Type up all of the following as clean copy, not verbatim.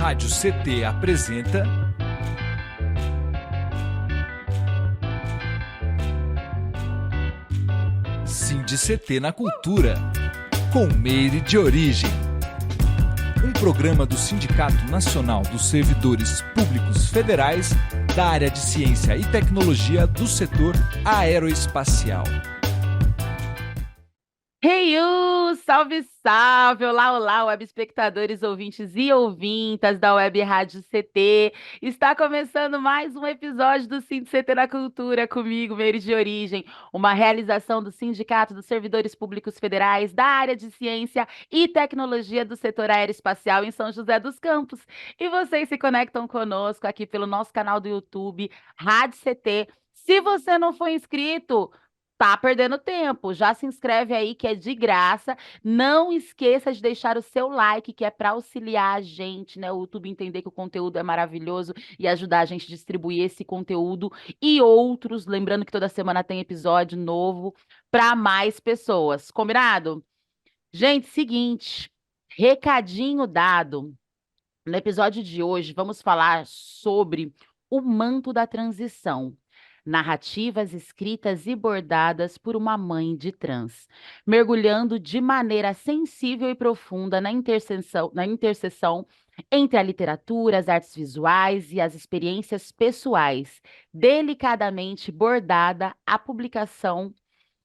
Rádio CT apresenta CT na Cultura, com Meire de Origem. Um programa do Sindicato Nacional dos Servidores Públicos Federais da área de Ciência e Tecnologia do setor aeroespacial. Salve, salve! Olá, olá, web espectadores, ouvintes e ouvintas da Web Rádio CT. Está começando mais um episódio do CT na Cultura, comigo, Meire de Origem, uma realização do Sindicato dos Servidores Públicos Federais da área de Ciência e Tecnologia do setor aeroespacial em São José dos Campos. E vocês se conectam conosco aqui pelo nosso canal do YouTube, Rádio CT. Se você não for inscrito, tá perdendo tempo. Já se inscreve aí que é de graça. Não esqueça de deixar o seu like, que é para auxiliar a gente, né? O YouTube entender que o conteúdo é maravilhoso e ajudar a gente a distribuir esse conteúdo e outros. Lembrando que toda semana tem episódio novo para mais pessoas. Combinado? Gente, seguinte, recadinho dado. No episódio de hoje, vamos falar sobre o manto da transição. Narrativas escritas e bordadas por uma mãe de trans, mergulhando de maneira sensível e profunda na interseção entre a literatura, as artes visuais e as experiências pessoais. Delicadamente bordada, a publicação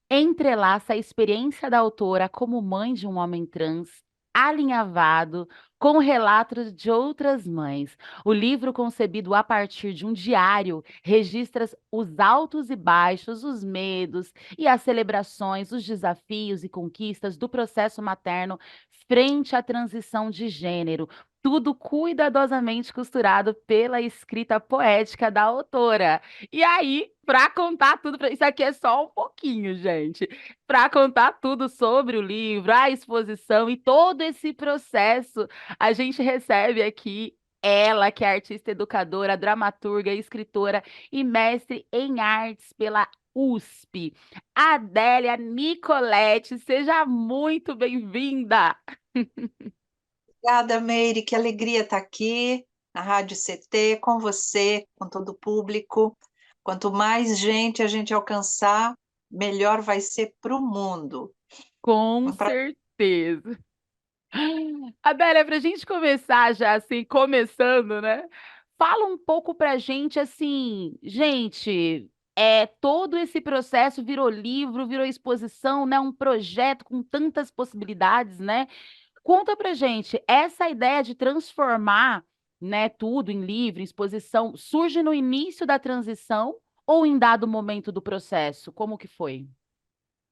entrelaça a experiência da autora como mãe de um homem trans, alinhavado com relatos de outras mães. O livro, concebido a partir de um diário, registra os altos e baixos, os medos e as celebrações, os desafios e conquistas do processo materno frente à transição de gênero. Tudo cuidadosamente costurado pela escrita poética da autora. E aí, para contar tudo, isso aqui é só um pouquinho, gente. Para contar tudo sobre o livro, a exposição e todo esse processo, a gente recebe aqui ela, que é artista educadora, dramaturga, escritora e mestre em artes pela USP, Adélia Nicolete. Seja muito bem-vinda! Obrigada, Meire, que alegria estar aqui na Rádio CT, com você, com todo o público. Quanto mais gente a gente alcançar, melhor vai ser para o mundo. Com certeza. Adélia, para a gente começar já assim, começando, né? Fala um pouco para a gente, assim, gente, todo esse processo virou livro, virou exposição, né? Um projeto com tantas possibilidades, né? Conta pra gente, essa ideia de transformar, né, tudo em livro, em exposição, surge no início da transição ou em dado momento do processo? Como que foi?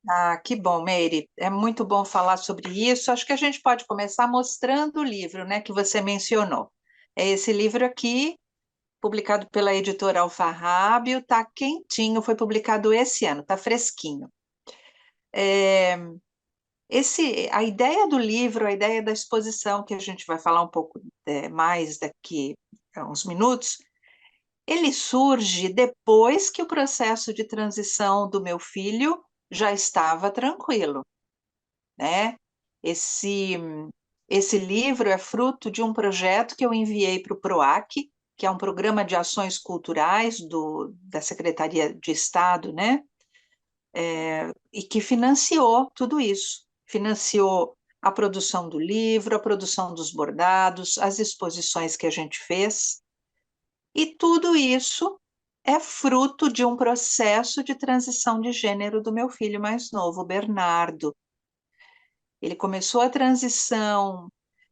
Ah, que bom, Meire. É muito bom falar sobre isso. Acho que a gente pode começar mostrando o livro, né, que você mencionou. É esse livro aqui, publicado pela editora Alfarrábio, tá quentinho, foi publicado esse ano, tá fresquinho. A ideia do livro, a ideia da exposição, que a gente vai falar um pouco mais daqui a uns minutos, ele surge depois que o processo de transição do meu filho já estava tranquilo, né? Esse, esse livro é fruto de um projeto que eu enviei para o PROAC, que é um programa de ações culturais da Secretaria de Estado, né? E que financiou tudo isso. Financiou a produção do livro, a produção dos bordados, as exposições que a gente fez. E tudo isso é fruto de um processo de transição de gênero do meu filho mais novo, Bernardo. Ele começou a transição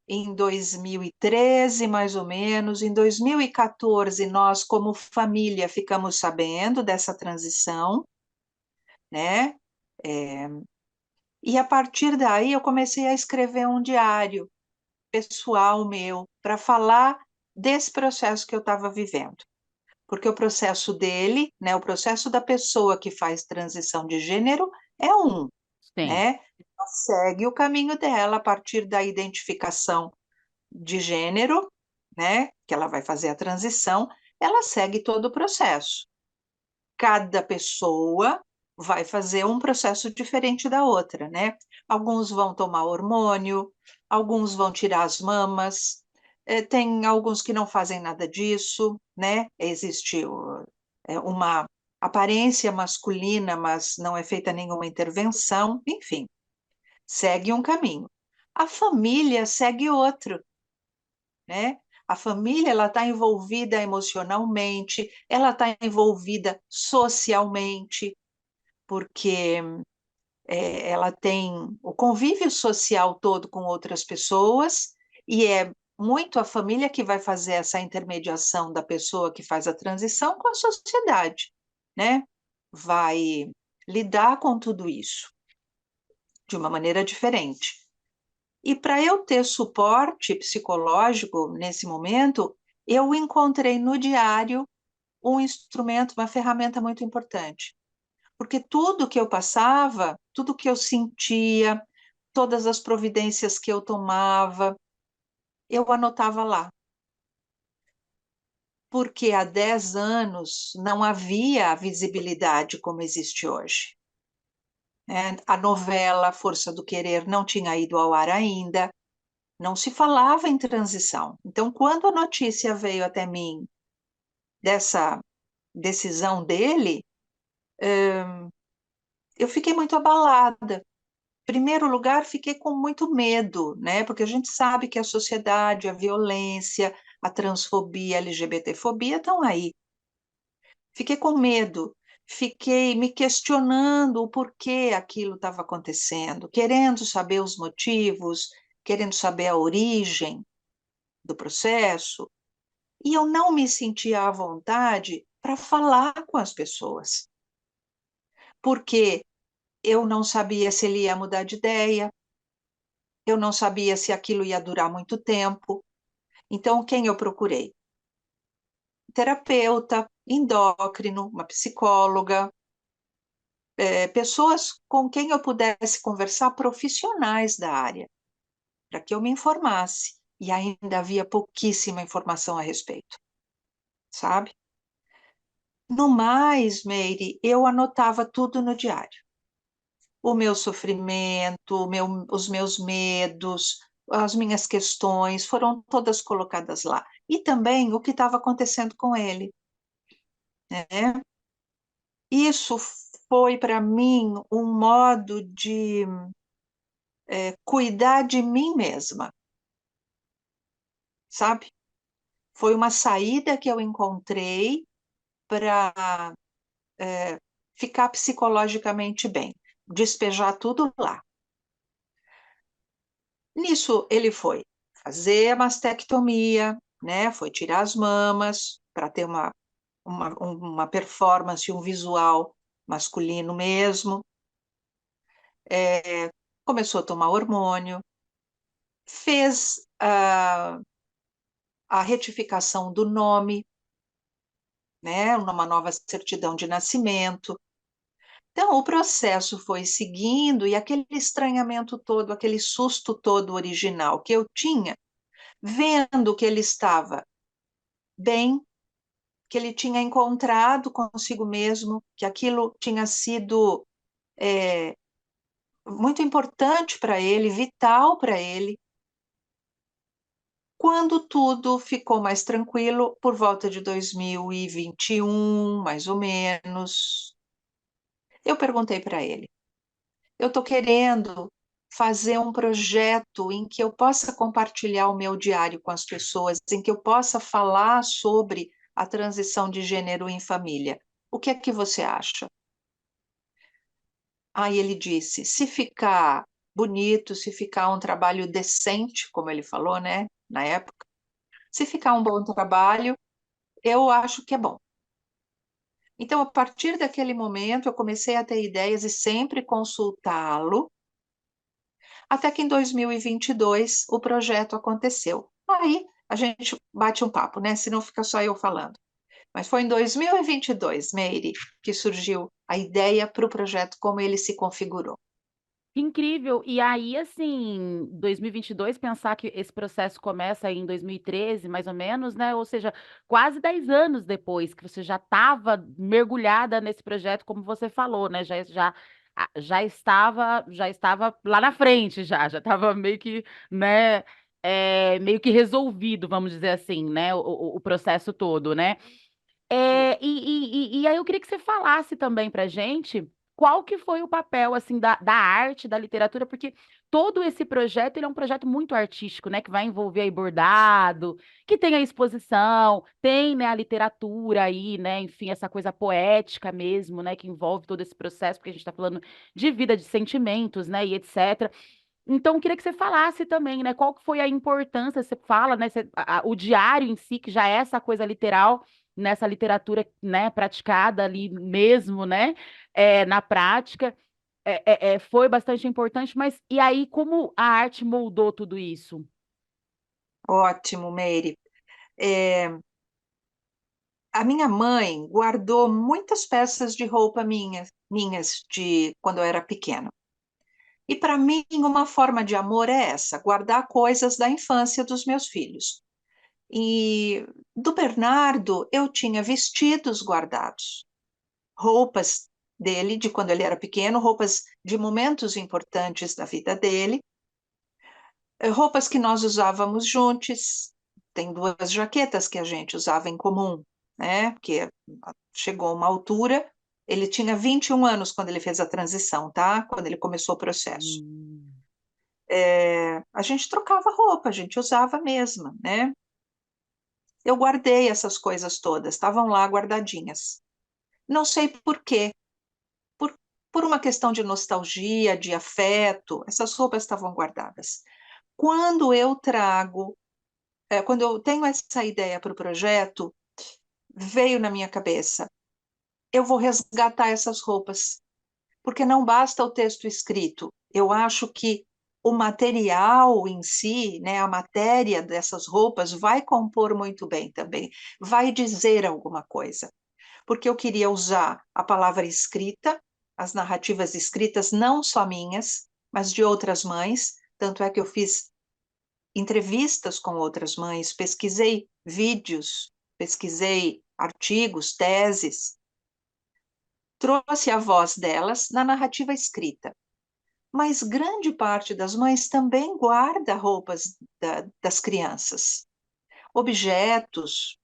em 2013, mais ou menos. Em 2014, nós, como família, ficamos sabendo dessa transição, né? E a partir daí eu comecei a escrever um diário pessoal meu para falar desse processo que eu estava vivendo. Porque o processo dele, né, o processo da pessoa que faz transição de gênero é Sim. né? Ela segue o caminho dela a partir da identificação de gênero, né, que ela vai fazer a transição, ela segue todo o processo. Cada pessoa vai fazer um processo diferente da outra, né? Alguns vão tomar hormônio, alguns vão tirar as mamas, Tem alguns que não fazem nada disso, né? Existe uma aparência masculina, mas não é feita nenhuma intervenção, enfim, segue um caminho. A família segue outro, né? A família ela está envolvida emocionalmente, ela está envolvida socialmente, porque ela tem o convívio social todo com outras pessoas e é muito a família que vai fazer essa intermediação da pessoa que faz a transição com a sociedade, né? Vai lidar com tudo isso de uma maneira diferente. E para eu ter suporte psicológico nesse momento, eu encontrei no diário um instrumento, uma ferramenta muito importante. Porque tudo que eu passava, tudo que eu sentia, todas as providências que eu tomava, eu anotava lá. Porque há 10 anos não havia a visibilidade como existe hoje. A novela Força do Querer não tinha ido ao ar ainda, não se falava em transição. Então, quando a notícia veio até mim dessa decisão dele, eu fiquei muito abalada. Em primeiro lugar, fiquei com muito medo, né? Porque a gente sabe que a sociedade, a violência, a transfobia, a LGBTfobia estão aí. Fiquei com medo, fiquei me questionando o porquê aquilo estava acontecendo, querendo saber os motivos, querendo saber a origem do processo, e eu não me sentia à vontade para falar com as pessoas, porque eu não sabia se ele ia mudar de ideia, eu não sabia se aquilo ia durar muito tempo. Então, quem eu procurei? Terapeuta, endócrino, uma psicóloga, pessoas com quem eu pudesse conversar, profissionais da área, para que eu me informasse. E ainda havia pouquíssima informação a respeito, sabe? No mais, Meire, eu anotava tudo no diário. O meu sofrimento, os meus medos, as minhas questões foram todas colocadas lá. E também o que estava acontecendo com ele, né? Isso foi para mim um modo de cuidar de mim mesma, sabe? Foi uma saída que eu encontrei para ficar psicologicamente bem, despejar tudo lá. Nisso ele foi fazer a mastectomia, né? Foi tirar as mamas para ter uma performance, um visual masculino mesmo. Começou a tomar hormônio, fez a retificação do nome, né? Uma nova certidão de nascimento. Então, o processo foi seguindo e aquele estranhamento todo, aquele susto todo original que eu tinha, vendo que ele estava bem, que ele tinha encontrado consigo mesmo, que aquilo tinha sido muito importante para ele, vital para ele. Quando tudo ficou mais tranquilo, por volta de 2021, mais ou menos, eu perguntei para ele: eu estou querendo fazer um projeto em que eu possa compartilhar o meu diário com as pessoas, em que eu possa falar sobre a transição de gênero em família. O que é que você acha? Aí ele disse: se ficar bonito, se ficar um trabalho decente, como ele falou, né, na época, se ficar um bom trabalho, eu acho que é bom. Então, a partir daquele momento, eu comecei a ter ideias e sempre consultá-lo, até que em 2022 o projeto aconteceu. Aí a gente bate um papo, né? Senão fica só eu falando. Mas foi em 2022, Meire, que surgiu a ideia para o projeto como ele se configurou. Que incrível! E aí, assim, 2022, pensar que esse processo começa aí em 2013, mais ou menos, né? Ou seja, quase 10 anos depois que você já estava mergulhada nesse projeto, como você falou, né? Já estava lá na frente, já estava meio que, né? meio que resolvido, vamos dizer assim, né? O processo todo, né? E aí eu queria que você falasse também pra gente qual que foi o papel assim da arte, da literatura, porque todo esse projeto ele é um projeto muito artístico, né? Que vai envolver aí bordado, que tem a exposição, tem, né, a literatura aí, né? Enfim, essa coisa poética mesmo, né? Que envolve todo esse processo, porque a gente está falando de vida, de sentimentos, né? E etc. Então, eu queria que você falasse também, né? Qual que foi a importância, você fala, né? O diário em si, que já é essa coisa literal, nessa literatura, né, praticada ali mesmo, né? Na prática, foi bastante importante, mas e aí, como a arte moldou tudo isso? Ótimo, Meire. É, a minha mãe guardou muitas peças de roupa minhas de quando eu era pequena. E para mim, uma forma de amor é essa, guardar coisas da infância dos meus filhos. E do Bernardo, eu tinha vestidos guardados, roupas dele de quando ele era pequeno, roupas de momentos importantes da vida dele, roupas que nós usávamos juntos. Tem duas jaquetas que a gente usava em comum, né? Porque chegou uma altura, ele tinha 21 anos quando ele fez a transição, tá? Quando ele começou o processo. Hum. A gente trocava roupa, a gente usava a mesma, né? Eu guardei essas coisas todas, estavam lá guardadinhas. Não sei por quê, por, por uma questão de nostalgia, de afeto, essas roupas estavam guardadas. Quando eu trago, quando eu tenho essa ideia para o projeto, veio na minha cabeça, eu vou resgatar essas roupas, porque não basta o texto escrito. Eu acho que o material em si, né, a matéria dessas roupas vai compor muito bem também, vai dizer alguma coisa, porque eu queria usar a palavra escrita, as narrativas escritas, não só minhas, mas de outras mães, tanto é que eu fiz entrevistas com outras mães, pesquisei vídeos, pesquisei artigos, teses, trouxe a voz delas na narrativa escrita. Mas grande parte das mães também guarda roupas das crianças, objetos,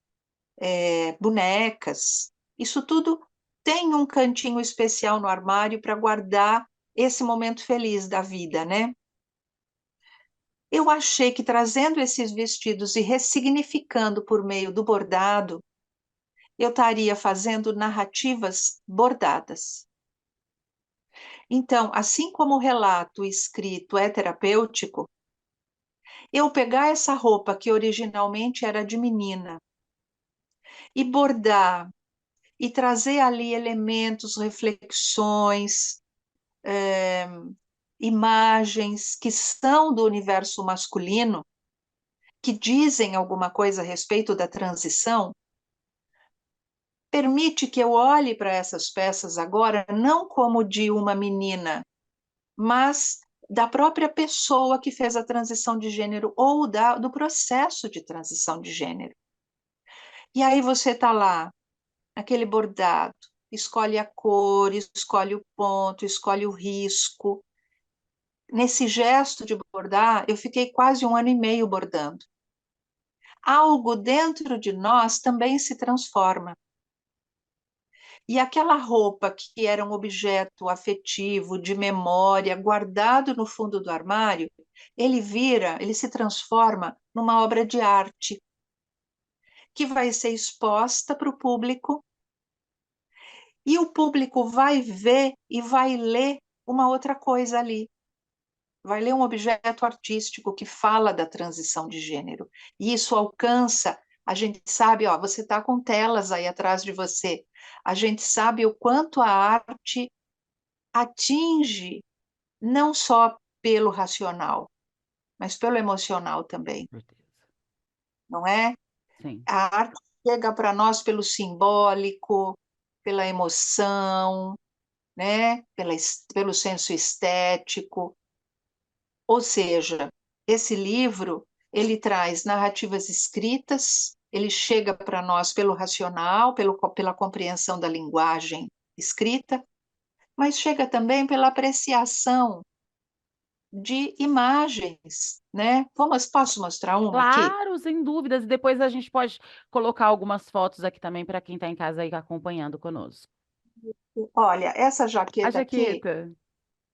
bonecas, isso tudo tem um cantinho especial no armário para guardar esse momento feliz da vida, né? Eu achei que trazendo esses vestidos e ressignificando por meio do bordado, eu estaria fazendo narrativas bordadas. Então, assim como o relato escrito é terapêutico, eu pegar essa roupa que originalmente era de menina e bordar e trazer ali elementos, reflexões, imagens que são do universo masculino, que dizem alguma coisa a respeito da transição, permite que eu olhe para essas peças agora não como de uma menina, mas da própria pessoa que fez a transição de gênero ou do processo de transição de gênero. E aí você está lá, naquele bordado, escolhe a cor, escolhe o ponto, escolhe o risco. Nesse gesto de bordar, eu fiquei quase 1 ano e meio bordando. Algo dentro de nós também se transforma. E aquela roupa que era um objeto afetivo, de memória, guardado no fundo do armário, ele se transforma numa obra de arte que vai ser exposta para o público e o público vai ver e vai ler uma outra coisa ali. Vai ler um objeto artístico que fala da transição de gênero. E isso alcança, a gente sabe, ó, você está com telas aí atrás de você, a gente sabe o quanto a arte atinge não só pelo racional, mas pelo emocional também, Certeza. não é? Sim. A arte chega para nós pelo simbólico, pela emoção, né? Pelo senso estético. Ou seja, esse livro, ele traz narrativas escritas, ele chega para nós pelo racional, pela compreensão da linguagem escrita, mas chega também pela apreciação de imagens, né? Posso mostrar uma aqui? Claro, sem dúvidas. E depois a gente pode colocar algumas fotos aqui também para quem está em casa aí acompanhando conosco. Olha, essa A jaqueta aqui, jaqueta.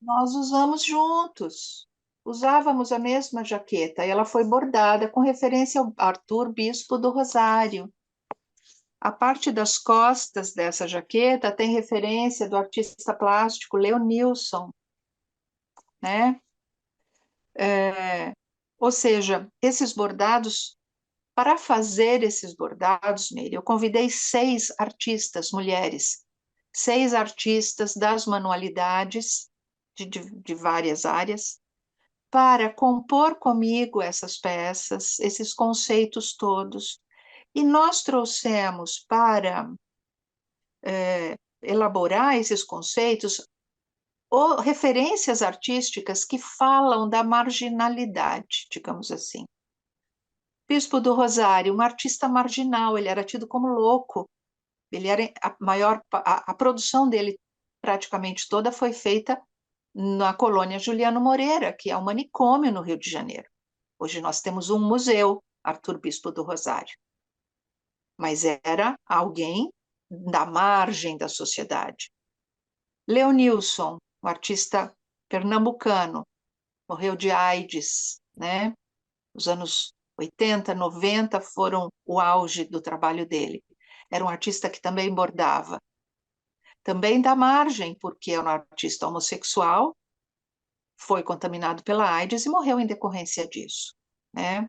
nós usamos juntos. Usávamos a mesma jaqueta e ela foi bordada com referência ao Arthur Bispo do Rosário. A parte das costas dessa jaqueta tem referência do artista plástico Leonilson, né? Ou seja, esses bordados, para fazer esses bordados, Meire, eu convidei 6 artistas mulheres, 6 artistas das manualidades de várias áreas, para compor comigo essas peças, esses conceitos todos. E nós trouxemos para elaborar esses conceitos referências artísticas que falam da marginalidade, digamos assim. Bispo do Rosário, um artista marginal, ele era tido como louco. Ele era a produção dele praticamente toda foi feita na colônia Juliano Moreira, que é um manicômio no Rio de Janeiro. Hoje nós temos um museu, Arthur Bispo do Rosário. Mas era alguém da margem da sociedade. Leonilson, um artista pernambucano, morreu de AIDS, né? Os anos 80, 90 foram o auge do trabalho dele. Era um artista que também bordava. Também da margem, porque era um artista homossexual, foi contaminado pela AIDS e morreu em decorrência disso, né?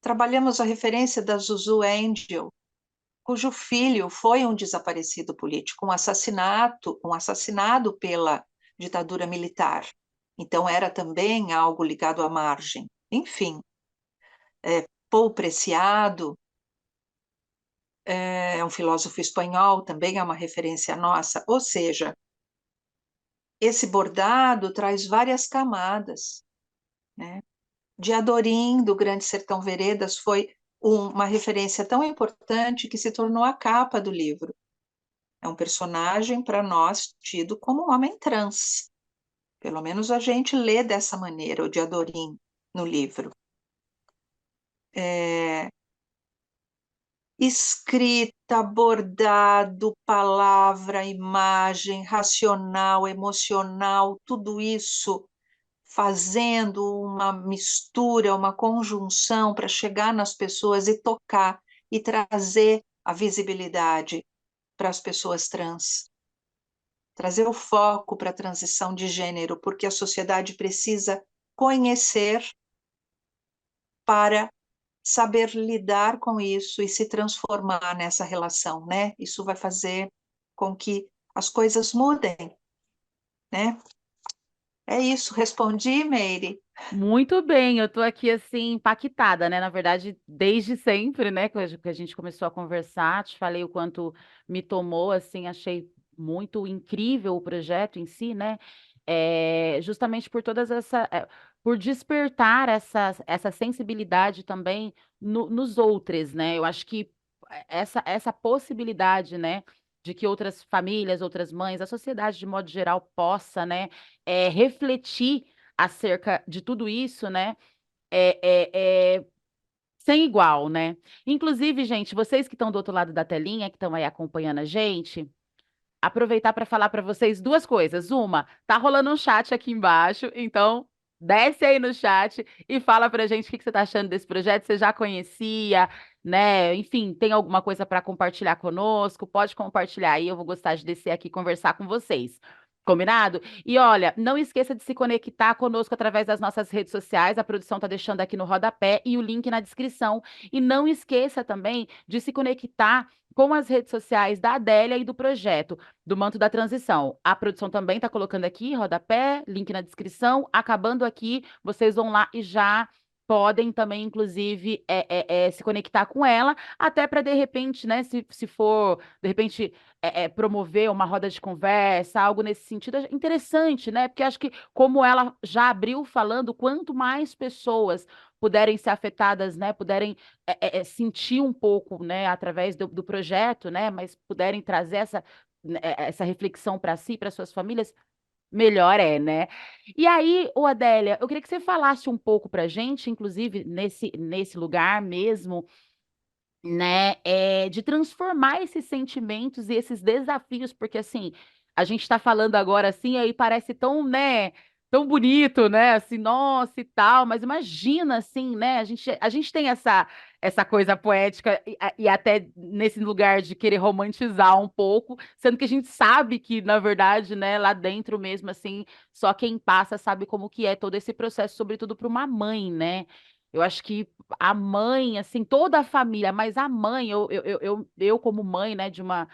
Trabalhamos a referência da Zuzu Angel, cujo filho foi um desaparecido político, um assassinado pela ditadura militar. Então era também algo ligado à margem. Enfim, Paul Preciado é um filósofo espanhol, também é uma referência nossa. Ou seja, esse bordado traz várias camadas, né? Diadorim, do Grande Sertão Veredas, foi uma referência tão importante que se tornou a capa do livro. É um personagem, para nós, tido como um homem trans. Pelo menos a gente lê dessa maneira, o Diadorim, no livro. Escrita, bordado, palavra, imagem, racional, emocional, tudo isso fazendo uma mistura, uma conjunção para chegar nas pessoas e tocar e trazer a visibilidade para as pessoas trans. Trazer o foco para a transição de gênero, porque a sociedade precisa conhecer para saber lidar com isso e se transformar nessa relação, né? Isso vai fazer com que as coisas mudem, né? É isso, respondi, Meire? Muito bem, eu tô aqui assim impactada, né? Na verdade, desde sempre, né, que a gente começou a conversar, te falei o quanto me tomou, assim, achei muito incrível o projeto em si, né? Justamente por por despertar essa sensibilidade também nos outros, né? Eu acho que essa possibilidade, né, de que outras famílias, outras mães, a sociedade de modo geral possa, né, refletir acerca de tudo isso, né? É sem igual, né? Inclusive, gente, vocês que estão do outro lado da telinha, que estão aí acompanhando a gente, aproveitar para falar para vocês duas coisas. Uma, tá rolando um chat aqui embaixo, então desce aí no chat e fala pra gente o que que você tá achando desse projeto. Você já conhecia, né? Enfim, tem alguma coisa para compartilhar conosco? Pode compartilhar aí, eu vou gostar de descer aqui e conversar com vocês. Combinado? E olha, não esqueça de se conectar conosco através das nossas redes sociais. A produção tá deixando aqui no rodapé e o link na descrição. E não esqueça também de se conectar com as redes sociais da Adélia e do projeto do Manto da Transição. A produção também está colocando aqui, rodapé, link na descrição. Acabando aqui, vocês vão lá e já podem também, inclusive, se conectar com ela, até para, de repente, né, se for, de repente, promover uma roda de conversa, algo nesse sentido, é interessante, né? Porque acho que, como ela já abriu falando, quanto mais pessoas puderem ser afetadas, né, puderem sentir um pouco, né, através do projeto, né, mas puderem trazer essa reflexão para si, para suas famílias, melhor é, né? E aí, ô Adélia, eu queria que você falasse um pouco pra gente, inclusive nesse lugar mesmo, né, de transformar esses sentimentos e esses desafios, porque assim, a gente está falando agora assim, aí parece tão, né, tão bonito, né, assim, nossa e tal, mas imagina assim, né, a gente tem essa coisa poética e até nesse lugar de querer romantizar um pouco, sendo que a gente sabe que, na verdade, né, lá dentro mesmo, assim, só quem passa sabe como que é todo esse processo, sobretudo para uma mãe, né? Eu acho que a mãe, assim, toda a família, mas a mãe, eu como mãe, né, de uma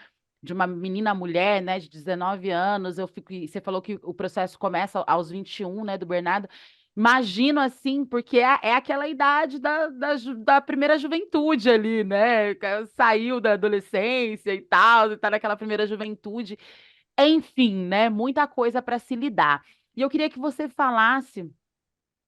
menina mulher, né, de 19 anos, eu fico, e você falou que o processo começa aos 21, né, do Bernardo. Imagino assim, porque é aquela idade da primeira juventude ali, né? Saiu da adolescência e tal, e tá naquela primeira juventude. Enfim, né? Muita coisa para se lidar. E eu queria que você falasse,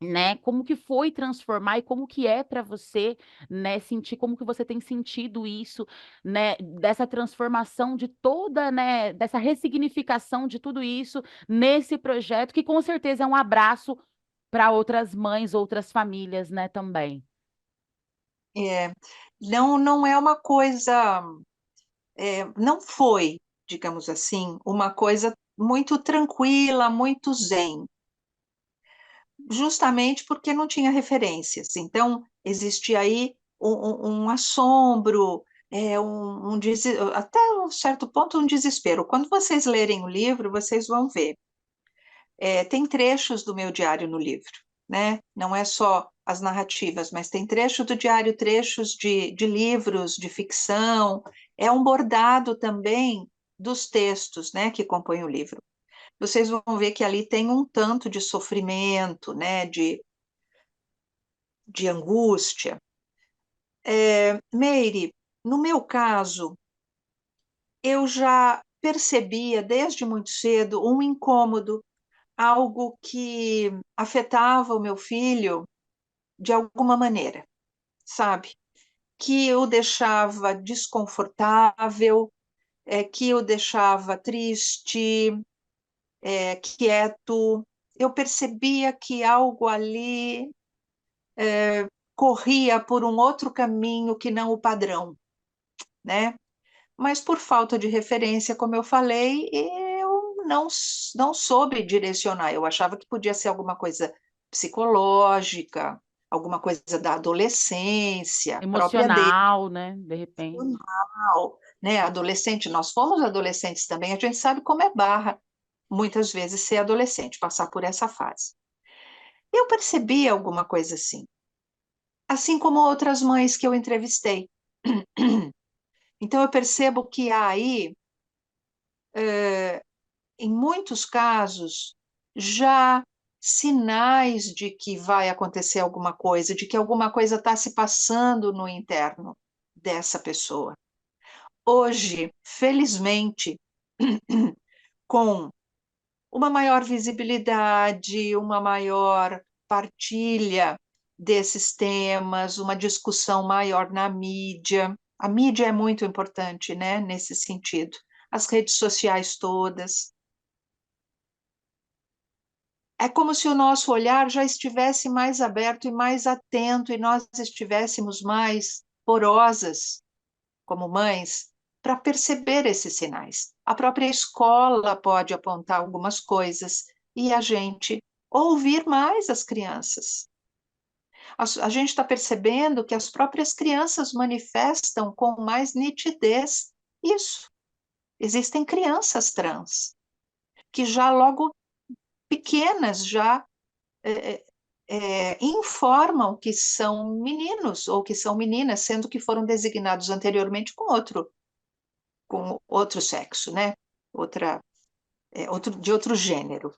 né? Como que foi transformar e como que é para você, né, sentir como que você tem sentido isso, né, dessa transformação de toda, né, dessa ressignificação de tudo isso nesse projeto que com certeza é um abraço para outras mães, outras famílias, né, também. É, não é uma coisa, não foi, digamos assim, uma coisa muito tranquila, muito zen, justamente porque não tinha referências. Então, existia aí um assombro, até um certo ponto, um desespero. Quando vocês lerem o livro, vocês vão ver. Tem trechos do meu diário no livro, né? Não é só as narrativas, mas tem trecho do diário, trechos de livros, de ficção. É um bordado também dos textos, né, que compõem o livro. Vocês vão ver que ali tem um tanto de sofrimento, né, de angústia. Meire, no meu caso, eu já percebia desde muito cedo um incômodo, algo que afetava o meu filho de alguma maneira, sabe? Que o deixava desconfortável, que o deixava triste, quieto. Eu percebia que algo ali corria por um outro caminho que não o padrão, né? Mas por falta de referência, como eu falei, eu não soube direcionar. Eu achava que podia ser alguma coisa psicológica, alguma coisa da adolescência, própria dele, Emocional, né, de repente. né? Adolescente, nós fomos adolescentes também, a gente sabe como é barra, muitas vezes, ser adolescente, passar por essa fase. Eu percebi alguma coisa assim como outras mães que eu entrevistei. Então, eu percebo que há aí, em muitos casos, já sinais de que vai acontecer alguma coisa, de que alguma coisa está se passando no interno dessa pessoa. Hoje, felizmente, com uma maior visibilidade, uma maior partilha desses temas, uma discussão maior na mídia. A mídia é muito importante, né, nesse sentido. As redes sociais todas. É como se o nosso olhar já estivesse mais aberto e mais atento, e nós estivéssemos mais porosas, como mães, para perceber esses sinais. A própria escola pode apontar algumas coisas e a gente ouvir mais as crianças. A gente está percebendo que as próprias crianças manifestam com mais nitidez isso. Existem crianças trans que já logo pequenas já é, informam que são meninos ou que são meninas, sendo que foram designados anteriormente com outro sexo, né? De outro gênero.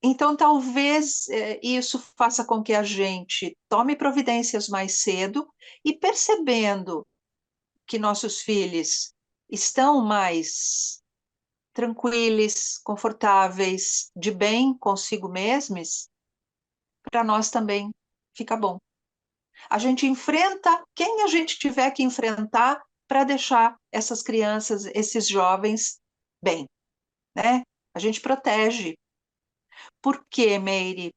Então, talvez isso faça com que a gente tome providências mais cedo e percebendo que nossos filhos estão mais tranquilos, confortáveis, de bem consigo mesmos, para nós também fica bom. A gente enfrenta quem a gente tiver que enfrentar para deixar essas crianças, esses jovens bem, né? A gente protege. Por quê, Meire?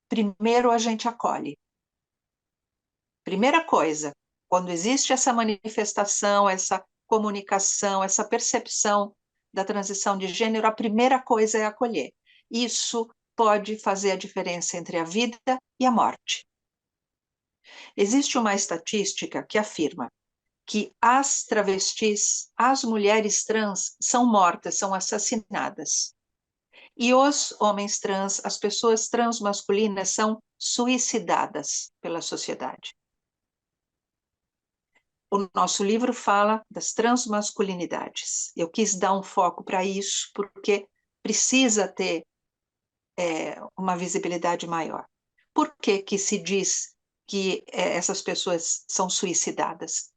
Primeiro a gente acolhe. Primeira coisa, quando existe essa manifestação, essa comunicação, essa percepção da transição de gênero, a primeira coisa é acolher. Isso pode fazer a diferença entre a vida e a morte. Existe uma estatística que afirma que as travestis, as mulheres trans, são mortas, são assassinadas. E os homens trans, as pessoas transmasculinas, são suicidadas pela sociedade. O nosso livro fala das transmasculinidades. Eu quis dar um foco para isso, porque precisa ter uma visibilidade maior. Por que que se diz que essas pessoas são suicidadas?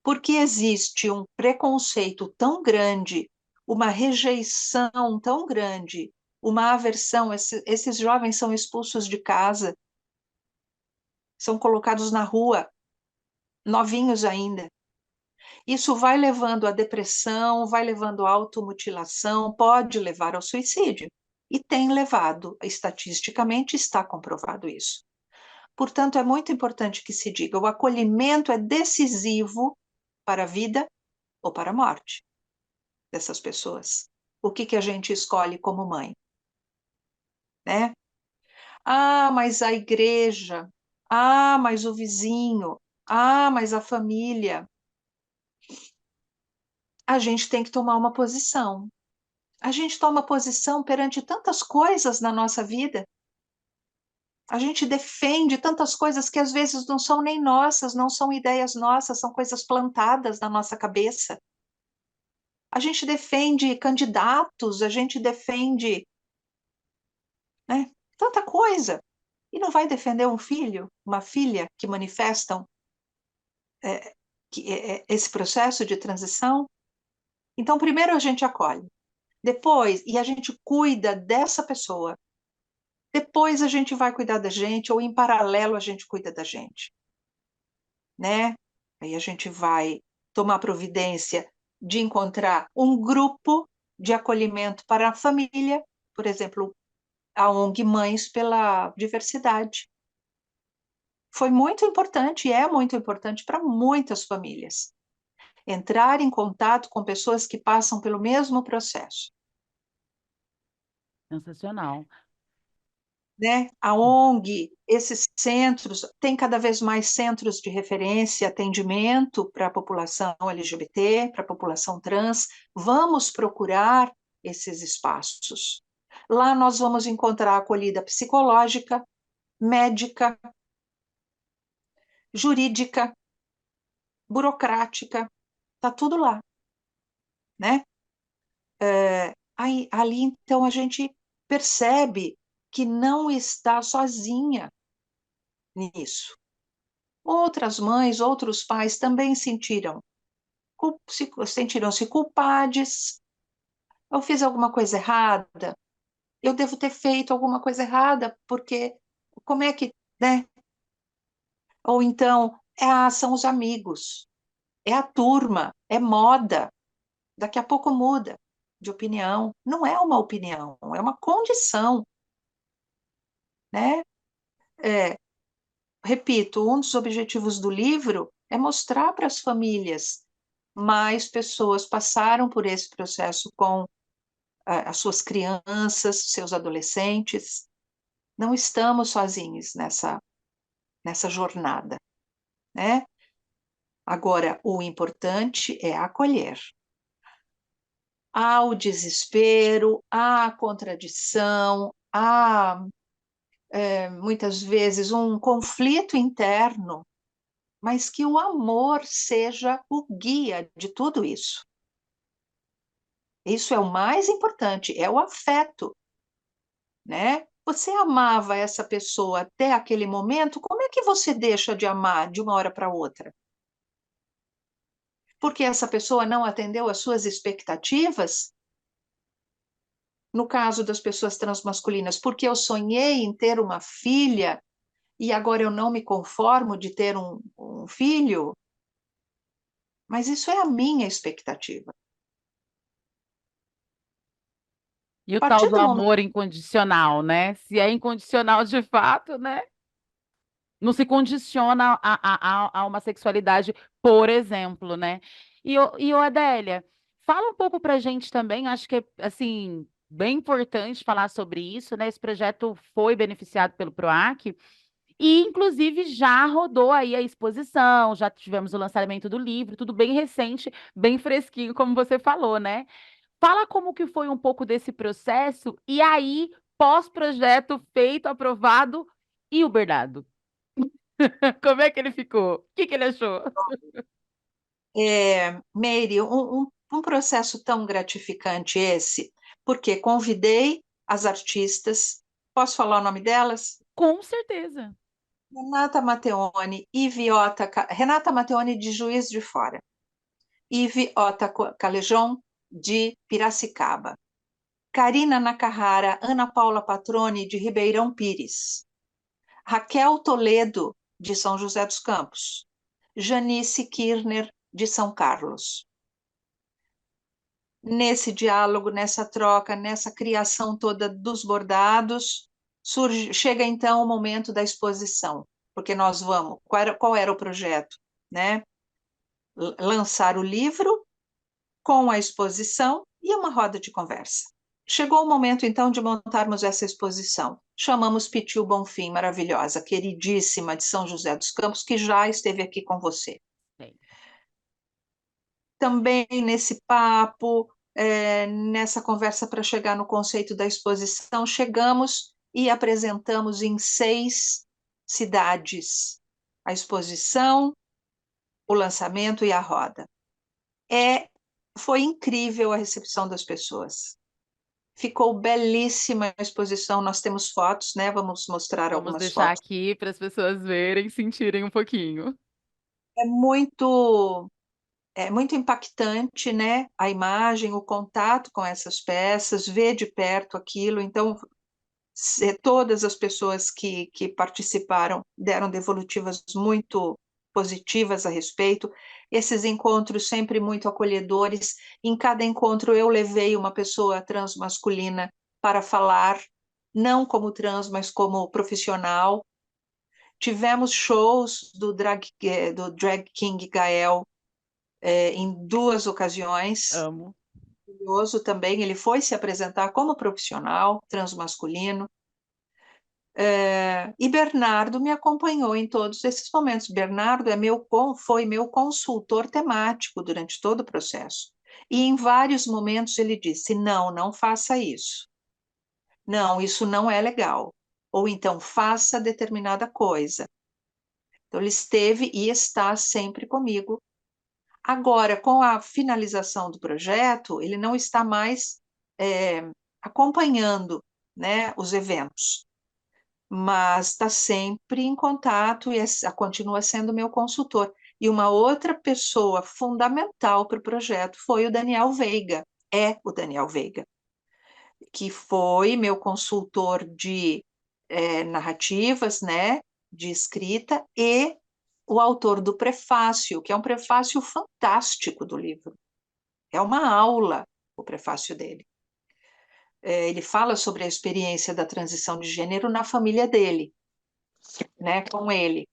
Porque existe um preconceito tão grande, uma rejeição tão grande, uma aversão. Esses jovens são expulsos de casa, são colocados na rua, novinhos ainda. Isso vai levando à depressão, vai levando à automutilação, pode levar ao suicídio. E tem levado, estatisticamente está comprovado isso. Portanto, é muito importante que se diga, o acolhimento é decisivo para a vida ou para a morte dessas pessoas. O que que a gente escolhe como mãe, né? Ah, mas a igreja. Ah, mas o vizinho. Ah, mas a família. A gente tem que tomar uma posição. A gente toma posição perante tantas coisas na nossa vida. A gente defende tantas coisas que às vezes não são nem nossas, não são ideias nossas, são coisas plantadas na nossa cabeça. A gente defende candidatos, a gente defende, né, tanta coisa. E não vai defender um filho, uma filha que manifestam é, esse processo de transição? Então, primeiro a gente acolhe, depois, e a gente cuida dessa pessoa. Depois a gente vai cuidar da gente, ou em paralelo a gente cuida da gente, né? Aí a gente vai tomar providência de encontrar um grupo de acolhimento para a família, por exemplo, a ONG Mães pela Diversidade. Foi muito importante e é muito importante para muitas famílias entrar em contato com pessoas que passam pelo mesmo processo, Sensacional. né? A ONG, esses centros, tem cada vez mais centros de referência, atendimento para a população LGBT, para a população trans. Vamos procurar esses espaços. Lá nós vamos encontrar acolhida psicológica, médica, jurídica, burocrática, tá tudo lá, né? Ali, então, a gente percebe que não está sozinha nisso. Outras mães, outros pais também sentiram-se culpados. Eu fiz alguma coisa errada, eu devo ter feito alguma coisa errada, porque como é que, né? Ou então, são os amigos, é a turma, é moda, daqui a pouco muda de opinião. Não é uma opinião, é uma condição, né? É, repito, um dos objetivos do livro é mostrar para as famílias mais pessoas passaram por esse processo com as suas crianças, seus adolescentes. Não estamos sozinhos nessa jornada, né? Agora, o importante é acolher. Há o desespero, há a contradição, há muitas vezes um conflito interno, mas que o amor seja o guia de tudo isso. Isso é o mais importante, é o afeto, né? Você amava essa pessoa até aquele momento, como é que você deixa de amar de uma hora para outra? Porque essa pessoa não atendeu às suas expectativas? No caso das pessoas transmasculinas, porque eu sonhei em ter uma filha e agora eu não me conformo de ter um filho? Mas isso é a minha expectativa. E A o tal partir do do momento, amor incondicional, né? Se é incondicional de fato, né? Não se condiciona a uma sexualidade, por exemplo, né? E Adélia, fala um pouco pra gente também, acho que é, assim, bem importante falar sobre isso, né? Esse projeto foi beneficiado pelo PROAC e, inclusive, já rodou aí a exposição, já tivemos o lançamento do livro, tudo bem recente, bem fresquinho, como você falou, né? Fala como que foi um pouco desse processo e aí, pós-projeto feito, aprovado e o Bernardo. Como é que ele ficou? O que que ele achou? Meire, um processo tão gratificante esse, porque convidei as artistas, posso falar o nome delas? Com certeza. Renata Matteoni, Renata Matteoni de Juiz de Fora, Iviota Calejon de Piracicaba, Karina Nakahara, Ana Paula Patrone de Ribeirão Pires, Raquel Toledo de São José dos Campos, Janice Kirner de São Carlos. Nesse diálogo, nessa troca, nessa criação toda dos bordados, chega então o momento da exposição, porque nós vamos, qual era o projeto, né? Lançar o livro com a exposição e uma roda de conversa. Chegou o momento então de montarmos essa exposição. Chamamos Pitil Bonfim, maravilhosa, queridíssima de São José dos Campos, que já esteve aqui com você. Bem, Também nesse papo, nessa conversa para chegar no conceito da exposição, chegamos e apresentamos em 6 cidades a exposição, o lançamento e a roda. Foi incrível a recepção das pessoas. Ficou belíssima a exposição, nós temos fotos, né? Vamos mostrar vamos algumas deixar fotos. aqui para as pessoas verem, sentirem um pouquinho. É muito É muito impactante, né? A imagem, o contato com essas peças, ver de perto aquilo. Então, todas as pessoas que participaram deram devolutivas muito positivas a respeito. Esses encontros sempre muito acolhedores. Em cada encontro, eu levei uma pessoa transmasculina para falar, não como trans, mas como profissional. Tivemos shows do Drag King Gael em 2 ocasiões. Amo. Curioso também, ele foi se apresentar como profissional transmasculino. E Bernardo me acompanhou em todos esses momentos. Bernardo foi meu consultor temático durante todo o processo. E em vários momentos ele disse: não, não faça isso. Não, isso não é legal. Ou então faça determinada coisa. Então ele esteve e está sempre comigo. Agora, com a finalização do projeto, ele não está mais acompanhando, né, os eventos, mas está sempre em contato e continua sendo meu consultor. E uma outra pessoa fundamental para o projeto foi o Daniel Veiga, é o Daniel Veiga, que foi meu consultor de narrativas, né, de escrita, e o autor do prefácio, que é um prefácio fantástico do livro. É uma aula o prefácio dele. Ele fala sobre a experiência da transição de gênero na família dele, né, com ele.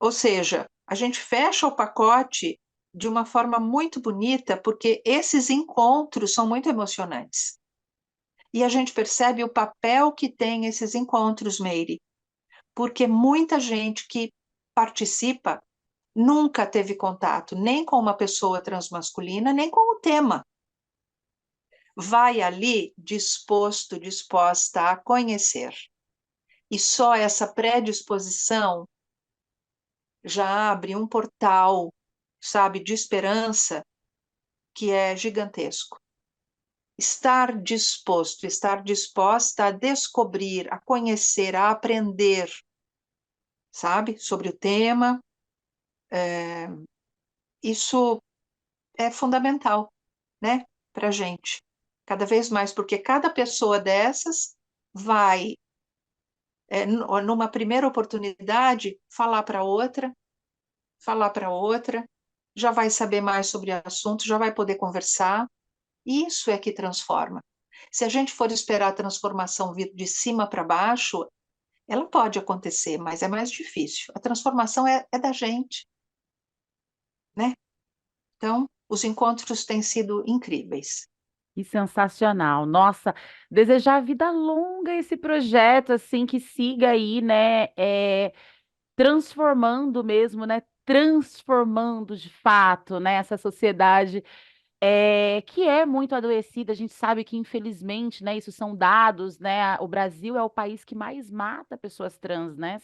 Ou seja, a gente fecha o pacote de uma forma muito bonita, porque esses encontros são muito emocionantes. E a gente percebe o papel que tem esses encontros, Meire, porque muita gente que participa nunca teve contato nem com uma pessoa transmasculina, nem com o tema. Vai ali disposta a conhecer. E só essa predisposição já abre um portal, sabe, de esperança que é gigantesco. Estar disposto, estar disposta a descobrir, a conhecer, a aprender, sabe, sobre o tema, isso é fundamental, né, para a gente, cada vez mais, porque cada pessoa dessas vai, numa primeira oportunidade, falar para outra, já vai saber mais sobre o assunto, já vai poder conversar, Isso é que transforma. Se a gente for esperar a transformação vir de cima para baixo, ela pode acontecer, mas é mais difícil. A transformação é da gente, né? Então, os encontros têm sido incríveis. Que sensacional. Nossa, desejar vida longa esse projeto, assim, que siga aí, né? Transformando mesmo, né? Transformando de fato, né? Essa sociedade que é muito adoecida. A gente sabe que, infelizmente, né? Isso são dados, né? O Brasil é o país que mais mata pessoas trans, né?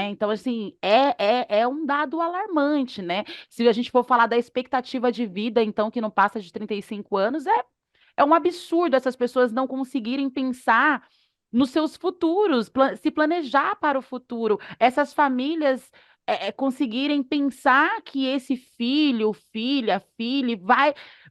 Então, assim, é um dado alarmante, né? Se a gente for falar da expectativa de vida, então, que não passa de 35 anos, é um absurdo essas pessoas não conseguirem pensar nos seus futuros, se planejar para o futuro. Essas famílias conseguirem pensar que esse filho, filha,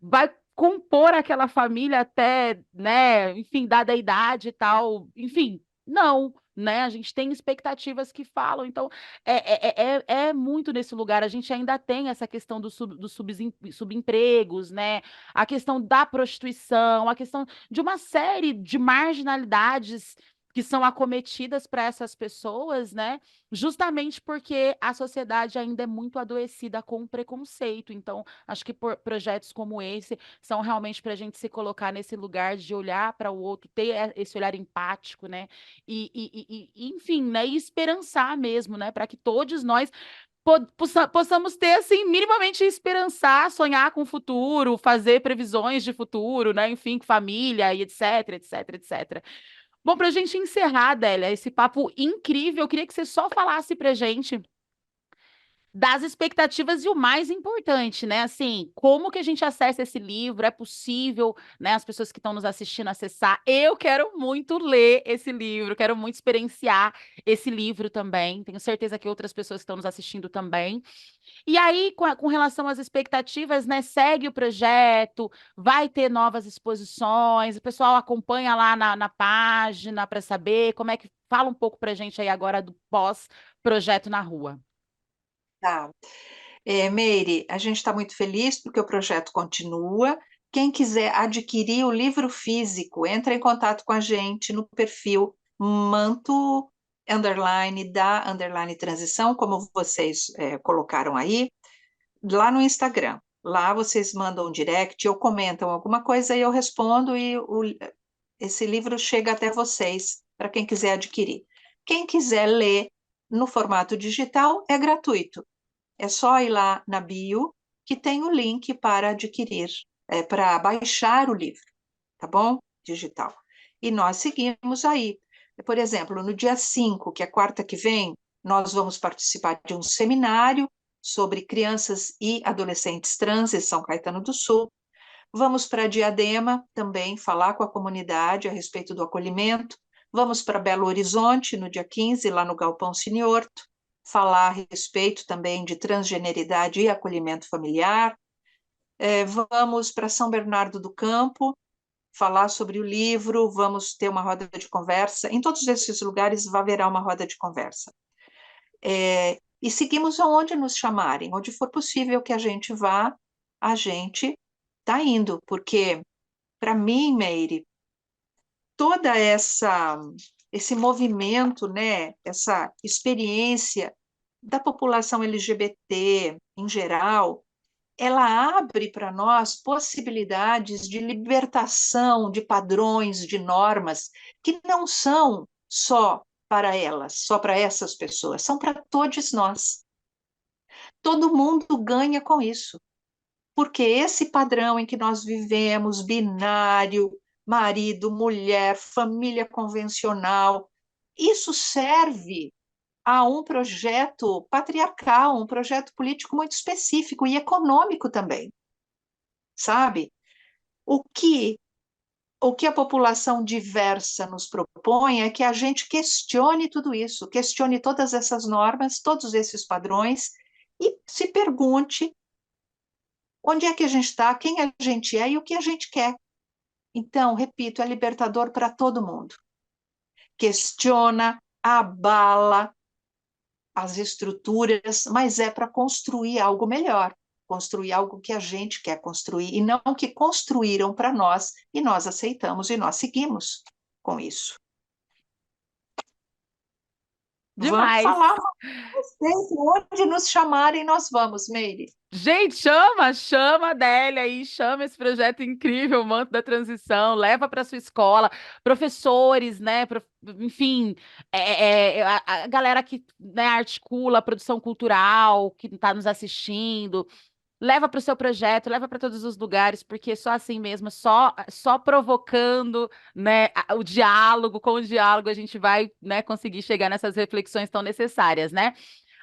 vai compor aquela família até, né, enfim, dada a idade e tal. Enfim, não. Né? A gente tem expectativas que falam, então é muito nesse lugar. A gente ainda tem essa questão dos subempregos, né? A questão da prostituição, a questão de uma série de marginalidades que são acometidas para essas pessoas, né? Justamente porque a sociedade ainda é muito adoecida com o preconceito. Então, acho que projetos como esse são realmente para a gente se colocar nesse lugar de olhar para o outro, ter esse olhar empático, né? Enfim, né? E esperançar mesmo, né? Para que todos nós possamos ter, assim, minimamente esperançar, sonhar com o futuro, fazer previsões de futuro, né? Enfim, família e etc, etc, etc. Bom, para a gente encerrar, Adélia, esse papo incrível, eu queria que você só falasse para gente das expectativas e o mais importante, né? Assim, como que a gente acessa esse livro? É possível, né, as pessoas que estão nos assistindo acessar? Eu quero muito ler esse livro, quero muito experienciar esse livro também. Tenho certeza que outras pessoas que estão nos assistindo também. E aí, com relação às expectativas, né? Segue o projeto, vai ter novas exposições, o pessoal acompanha lá na página para saber como é que fala um pouco para a gente aí agora do pós-projeto na rua. Tá. Meire, a gente está muito feliz porque o projeto continua. Quem quiser adquirir o livro físico, entra em contato com a gente no perfil manto da transição, como vocês colocaram aí, lá no Instagram. Lá vocês mandam um direct ou comentam alguma coisa e eu respondo e esse livro chega até vocês, para quem quiser adquirir. Quem quiser ler no formato digital, é gratuito. É só ir lá na bio, que tem o link para adquirir, para baixar o livro, tá bom? Digital. E nós seguimos aí. Por exemplo, no dia 5, que é quarta que vem, nós vamos participar de um seminário sobre crianças e adolescentes trans em São Caetano do Sul. Vamos para Diadema também falar com a comunidade a respeito do acolhimento. Vamos para Belo Horizonte no dia 15, lá no Galpão Siniorto, falar a respeito também de transgeneridade e acolhimento familiar. Vamos para São Bernardo do Campo, falar sobre o livro, vamos ter uma roda de conversa. Em todos esses lugares haverá uma roda de conversa. E seguimos aonde nos chamarem, onde for possível que a gente vá, a gente está indo, porque, para mim, Meire, toda esse movimento, né, essa experiência da população LGBT em geral, ela abre para nós possibilidades de libertação de padrões, de normas, que não são só para elas, só para essas pessoas, são para todos nós. Todo mundo ganha com isso, porque esse padrão em que nós vivemos, binário, marido, mulher, família convencional, isso serve a um projeto patriarcal, um projeto político muito específico e econômico também, sabe? O que o que a população diversa nos propõe é que a gente questione tudo isso, questione todas essas normas, todos esses padrões e se pergunte onde é que a gente está, quem a gente é e o que a gente quer. Então, repito, é libertador para todo mundo. Questiona, abala as estruturas, mas é para construir algo melhor, construir algo que a gente quer construir, e não o que construíram para nós, e nós aceitamos e nós seguimos com isso. Vamos Demais. falar onde nos chamarem, nós vamos, Meire. Gente, chama a Adélia aí, chama esse projeto incrível, o Manto da Transição, leva para sua escola, professores, né, enfim, a galera que, né, articula a produção cultural, que está nos assistindo, leva para o seu projeto, leva para todos os lugares, porque só assim mesmo, só provocando, né, o diálogo, com o diálogo a gente vai, né, conseguir chegar nessas reflexões tão necessárias, né?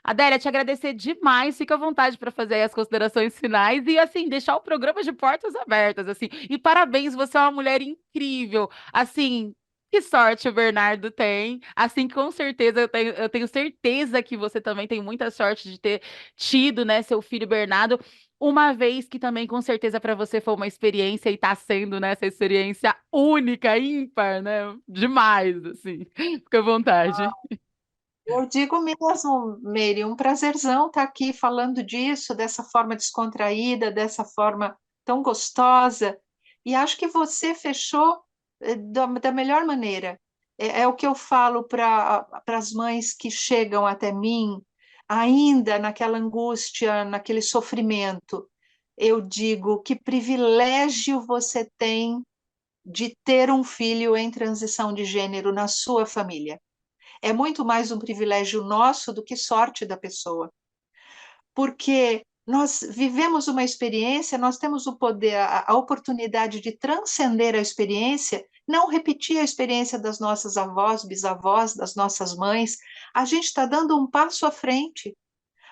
Adélia, te agradecer demais. Fica à vontade para fazer aí as considerações finais e, assim, deixar o programa de portas abertas, assim. E parabéns, você é uma mulher incrível. Assim, que sorte o Bernardo tem. Assim, com certeza, eu tenho certeza que você também tem muita sorte de ter tido, né, seu filho Bernardo. Uma vez que também, com certeza, para você foi uma experiência e está sendo, né, essa experiência única, ímpar, né? Demais, assim. Fica à vontade. Eu digo mesmo, Meire, um prazerzão estar aqui falando disso, dessa forma descontraída, dessa forma tão gostosa. E acho que você fechou da melhor maneira. É o que eu falo para as mães que chegam até mim, ainda naquela angústia, naquele sofrimento. Eu digo: que privilégio você tem de ter um filho em transição de gênero na sua família. É muito mais um privilégio nosso do que sorte da pessoa, porque nós vivemos uma experiência, nós temos o poder, a oportunidade de transcender a experiência, não repetir a experiência das nossas avós, bisavós, das nossas mães. A gente está dando um passo à frente,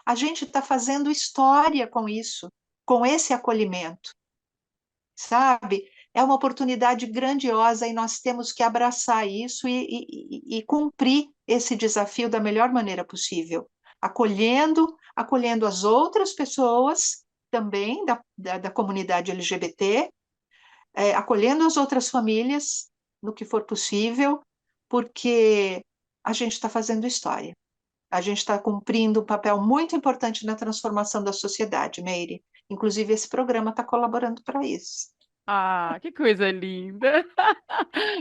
a gente está fazendo história com isso, com esse acolhimento, sabe? É uma oportunidade grandiosa e nós temos que abraçar isso e cumprir esse desafio da melhor maneira possível, acolhendo as outras pessoas também da comunidade LGBT, acolhendo as outras famílias no que for possível, porque a gente está fazendo história. A gente está cumprindo um papel muito importante na transformação da sociedade, Meire. Inclusive, esse programa está colaborando para isso. Ah, que coisa linda.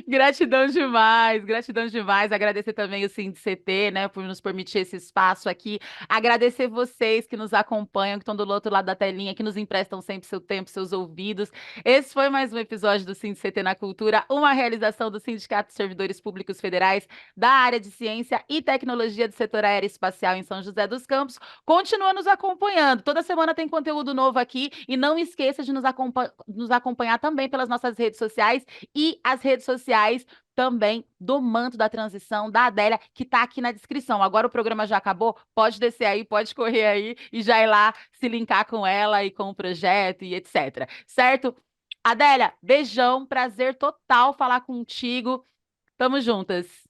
Gratidão demais, gratidão demais. Agradecer também o CT, né, por nos permitir esse espaço aqui. Agradecer vocês que nos acompanham, que estão do outro lado da telinha, que nos emprestam sempre seu tempo, seus ouvidos. Esse foi mais um episódio do CT na Cultura, uma realização do Sindicato de Servidores Públicos Federais da área de Ciência e Tecnologia do setor aeroespacial em São José dos Campos. Continua nos acompanhando. Toda semana tem conteúdo novo aqui e não esqueça de nos acompanhar também pelas nossas redes sociais e as redes sociais também do Manto da Transição, da Adélia, que está aqui na descrição. Agora o programa já acabou, pode descer aí, pode correr aí e já ir lá se linkar com ela e com o projeto e etc. Certo? Adélia, beijão, prazer total falar contigo. Tamo juntas.